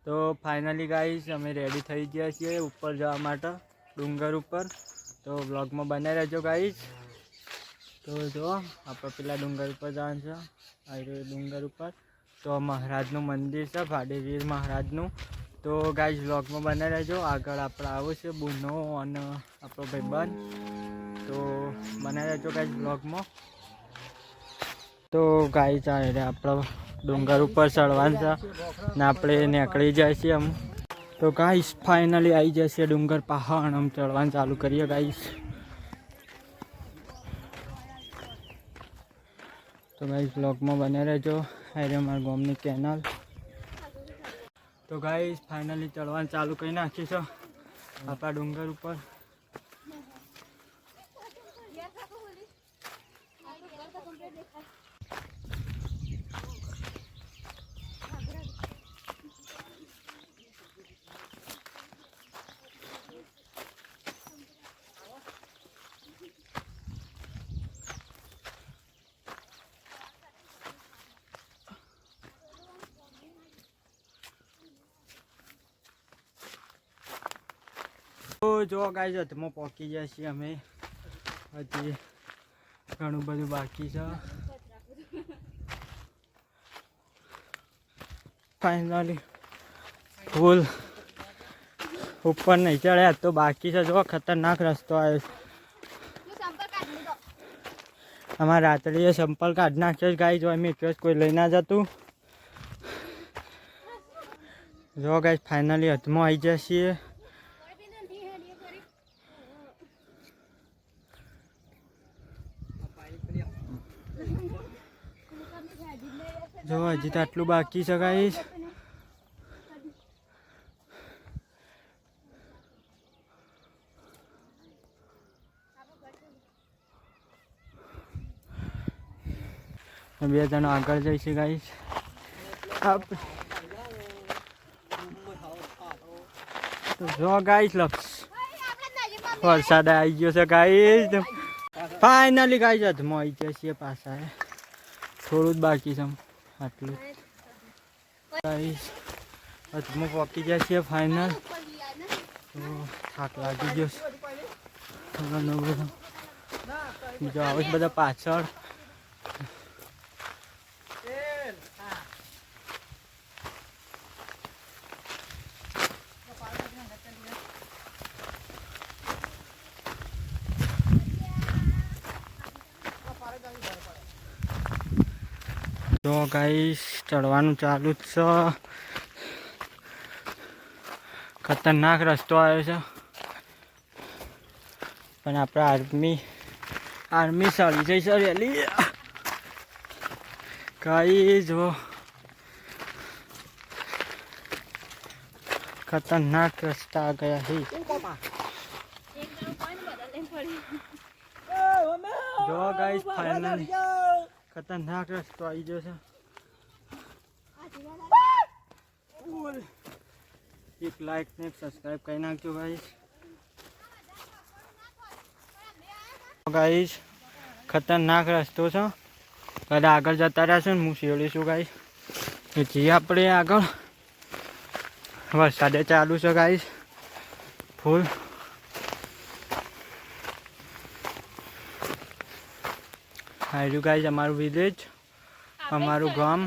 તો finally guys અમે ready થઈ ગયા છીએ ઉપર જવા માટે ડુંગર ઉપર. તો બ્લોગમાં બનાવી રહેજો ગાઈસ. તો જો આપણે પેલા ડુંગર ઉપર જવાનું છે, આ ડુંગર ઉપર તો મહારાજનું મંદિર છે, ભાડેવીર મહારાજનું. તો ગાઈસ બ્લોગમાં બનાવી રહેજો. આગળ આપણે આવું છે બુનો અને આપણો ભાઈબંધ. તો બનાવી રહેજો ગાઈસ બ્લોગમાં. તો ગાઈસ આપણે ડુંગર ઉપર ચડવાનું છે ને આપણે નીકળી જાય છે આમ. તો ગાઈસ ફાઇનલી આવી જશે ડુંગર પહાડ. આમ ચડવાનું ચાલુ કરીએ ગાઈસ. તો ગાઈસ બ્લોગમાં બને રહેજો. અરે અમારા ગામની કેનાલ. તો ગાઈસ ફાઇનલી ચડવાનું ચાલુ કરી નાખી છે આપણા ડુંગર ઉપર. તો જો ગાઈસ હથમાં પહોંચી ગયા છીએ અમે. હજી ઘણું બધું બાકી છે. ફાઇનલી ફૂલ ઉપર નહીં ચડ્યા તો બાકી છે. જો ખતરનાક રસ્તો આવ્યો છે. અમારા રાત્રિએ સંપલ કાઢી નાખ્યો ગાઈસ. જો અમે કોઈ લઈ ના જતું. જો ગાઈસ ફાઇનલી હથમાં આવી ગયા છીએ. જો હજી તો આટલું બાકી છે ગાઈસ. બે જણ આગળ જઈશે ગાઈસ. તો જો ગાઈસ લક્ષ વરસાદ આવી ગયો છે ગાઈસ. ફાઇનલી ગાઈસ હદમાં આવી ગયા છીએ પાછા. થોડું જ બાકી છે આટલું ગાઈસ. હદમાં પહોંચી ગયા છીએ ફાઇનલ. તો થાક લાગી ગયો છે. બીજા આવે બધા પાછળ. તો ગાઈસ ચડવાનું ચાલુ જ છે. ખતરનાક રસ્તો આવ્યો છે પણ આપણે આર્મી ચડી જઈ છે રેલી ગાઈસ. જો ખતરનાક રસ્તા ગયા છે. જો ગાઈસ ફાઇનલી ખતરનાક રસ્તો આવી ગયો છે. એક લાઈક ને સબસ્ક્રાઈબ કરી નાખજો ગાઈસ. ગાઈસ ખતરનાક રસ્તો છે. બધા આગળ જતા રહ્યા છે ને હું શેડીશું ગાઈસ. જઈએ આપણે આગળ. વરસાદે ચાલુ છે ગાઈસ ફૂલ. આવ્યું ગાઈસ અમારું વિલેજ, અમારું ગામ.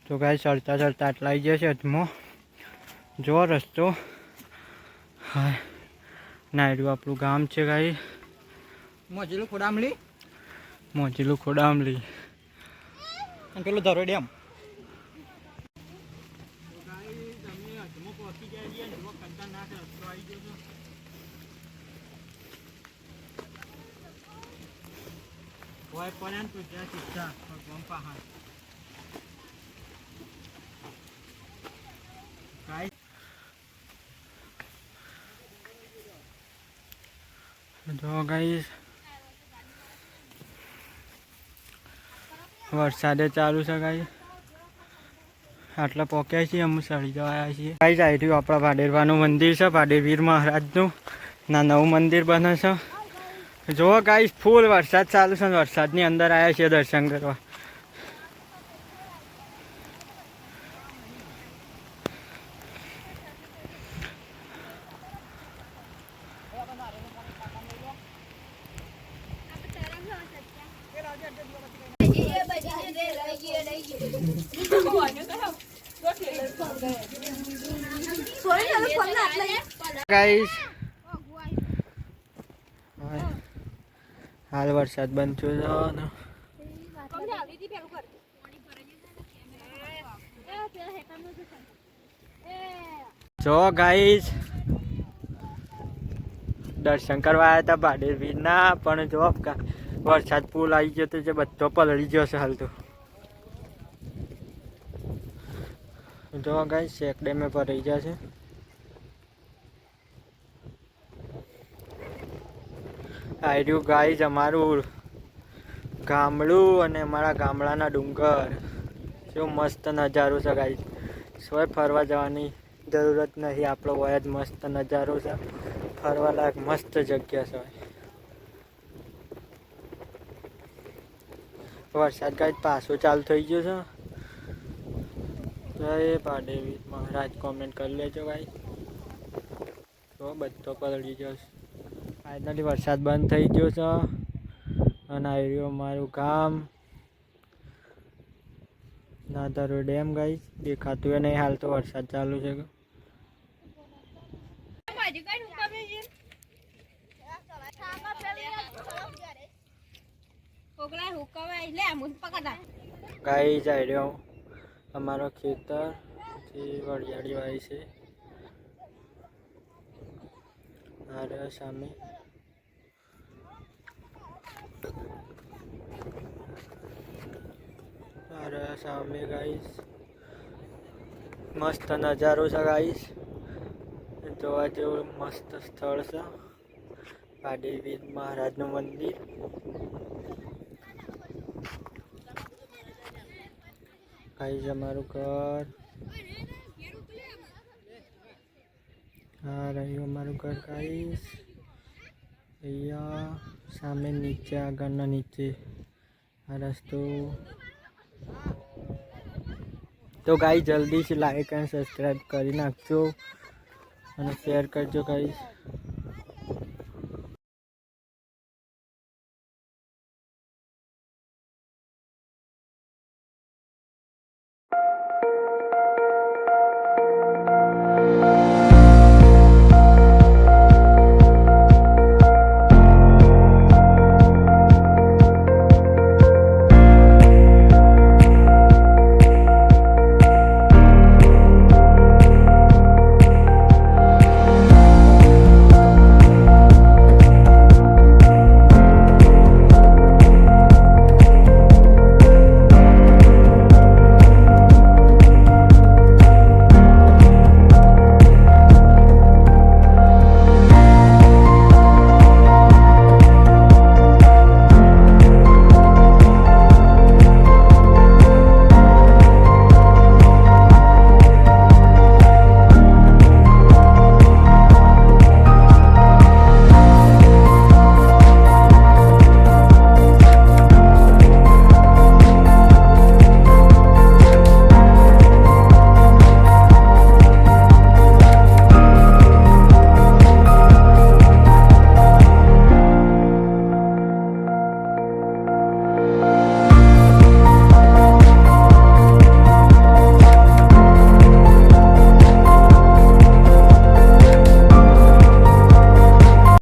તો ગાઈસ ચડતા ચડતા આટલા આવી ગયા છે હદમાં. જો રસ્તો હા નાયડું આપણું ગામ છે ગાઈસ. મોજીલું ખોડામલી. મોજીલું ખોડામલી અને પેલું ધરો dam. Voy a poner tu ya chicha, con paja. Guys. જો ગાઈસ વરસાદે ચાલુ છે ગાઈસ. આટલા પહોંચ્યા છીએ અમે ચડી જવા આવ્યા છીએ ગાઈસ. આવી રહ્યું આપણા ભાડેરવાનું મંદિર છે, ભાડેવીર મહારાજનું. ના નવું મંદિર બને છે. જો ગાઈસ ફૂલ વરસાદ ચાલુ છે. વરસાદની અંદર આવ્યા છીએ દર્શન કરવા. ગાઈસ હાલ વરસાદ બંધ થયો છે જો ગાઈસ દર્શન કરવા આવ્યા હતા ભાડેવીરના પણ જો વરસાદ પુલ આવી ગયો તો જે બધો પલળી ગયો છે હાલ તો જો ગાઈસ શેક ડેમે ભરાઈ ગયા છે આર્યું ગાઈસ અમારું ગામડું અને અમારા ગામડાના ડુંગર કેવો મસ્ત નજારો છે ગાઈસ સોય ફરવા જવાની જરૂરત નથી આપણો હોય જ મસ્ત નજારો છે ફરવા લાયક મસ્ત જગ્યા છે વરસાદ ગાઈસ પાછો ચાલુ થઈ ગયો છે જય ભાડેવી મહારાજ કોમેન્ટ કરી લેજો ગાઈસ તો બધો પલળી ગયો છે ફાઇનલી વરસાદ બંધ થઈ ગયો છે અને આવ્યું મારું ગામ નાધારો ડેમ ગાઈસ દેખાતું એ નહીં હાલ તો વરસાદ ચાલુ છે ગાઈસ આવ્યો અમારો ખેતર જે વરિયાળી વાળી છે અરે સામે સામે ગાઈસ મસ્ત નજારો છે ગાઈસ જોવા જેવું મસ્ત સ્થળ છે ભાડેવી મહારાજનું મંદિર ગાઈસ અમારું ઘર આ રહ્યું અમારું ઘર ગાઈસ અહીંયા સામે નીચે આગળના નીચે આ રસ્તો તો ગાઈસ જલ્દીથી લાઈક અને સબસ્ક્રાઈબ કરી નાખજો અને શેર કરજો ગાઈસ